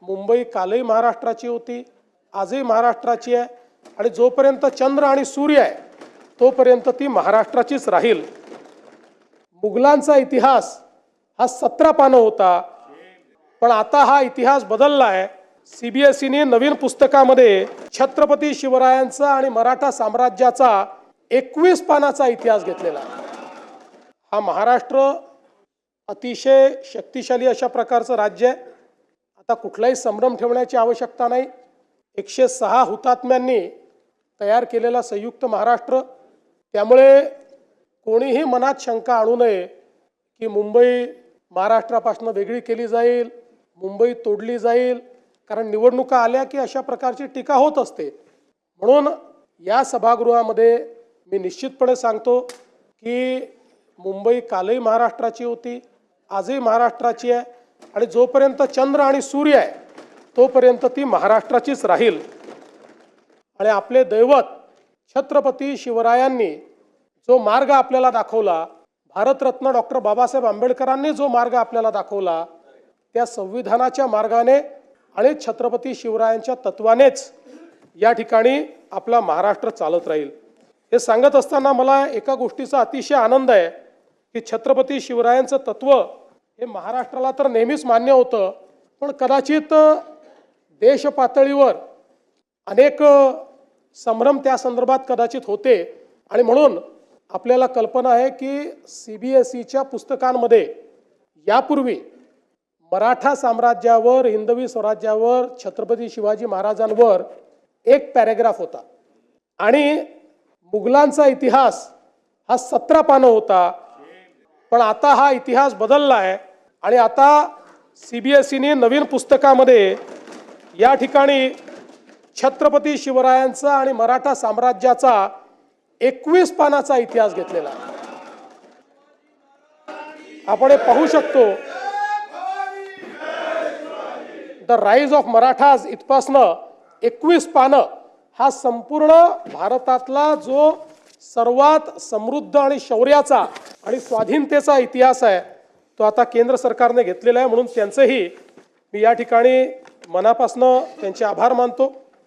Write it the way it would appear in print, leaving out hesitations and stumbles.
मुंबई कालही महाराष्ट्राची होती, आजही महाराष्ट्राची आहे आणि जोपर्यंत चंद्र आणि सूर्य आहे तोपर्यंत ती महाराष्ट्राचीच राहील। मुघलांचा इतिहास हा 17 पानं होता, पण आता हा इतिहास बदलला आहे। सीबीएसईने नवीन पुस्तकामध्ये छत्रपती शिवरायांचा आणि मराठा साम्राज्याचा 21 पानाचा इतिहास घेतलेला आहे। हा महाराष्ट्र अतिशय शक्तिशाली अशा प्रकारचं राज्य आहे। आता कुठलाही संभ्रम ठेवण्याची आवश्यकता नाही। 106 हुतात्म्यांनी तयार केलेला संयुक्त महाराष्ट्र, त्यामुळे कोणीही मनात शंका आणू नये की मुंबई महाराष्ट्रापासून वेगळी केली जाईल, मुंबई तोडली जाईल, कारण निवडणुका आल्या की अशा प्रकारची टीका होत असते। म्हणून या सभागृहामध्ये मी निश्चितपणे सांगतो की मुंबई कालही महाराष्ट्राची होती, आजही महाराष्ट्राची आहे आणि जोपर्यंत चंद्र आणि सूर्य आहे तोपर्यंत ती महाराष्ट्राचीच राहील। आणि आपले दैवत छत्रपती शिवरायांनी जो मार्ग आपल्याला दाखवला, भारतरत्न डॉक्टर बाबासाहेब आंबेडकरांनी जो मार्ग आपल्याला दाखवला, त्या संविधानाच्या मार्गाने आणि छत्रपती शिवरायांच्या तत्वानेच या ठिकाणी आपला महाराष्ट्र चालत राहील। हे सांगत असताना मला एका गोष्टीचा अतिशय आनंद आहे की छत्रपती शिवरायांचं तत्व हे महाराष्ट्राला तर नेहमीच मान्य होतं, पण कदाचित देश पातळीवर अनेक संभ्रम त्या संदर्भात कदाचित होते आणि म्हणून आपल्याला कल्पना आहे की सीबीएसईच्या पुस्तकांमध्ये यापूर्वी मराठा साम्राज्यावर, हिंदवी स्वराज्यावर, छत्रपती शिवाजी महाराजांवर एक पॅराग्राफ होता आणि मुघलांचा इतिहास हा 17 पानं होता, पण आता हा इतिहास बदलला आहे आणि आता सीबीएसईने नवीन पुस्तकामध्ये या ठिकाणी छत्रपती शिवरायांचा आणि मराठा साम्राज्याचा 21 पानाचा इतिहास घेतलेला आहे। आपण हे पाहू शकतो, द राईज ऑफ मराठाज इथपासनं 21 पानं हा संपूर्ण भारतातला जो सर्वात समृद्ध आणि शौर्याचा आणि स्वाधीनतेचा इतिहास आहे तो आता केंद्र सरकारने घेतलेला आहे। म्हणून त्यांचेही मी या ठिकाणी मनापासून त्यांचे आभार मानतो।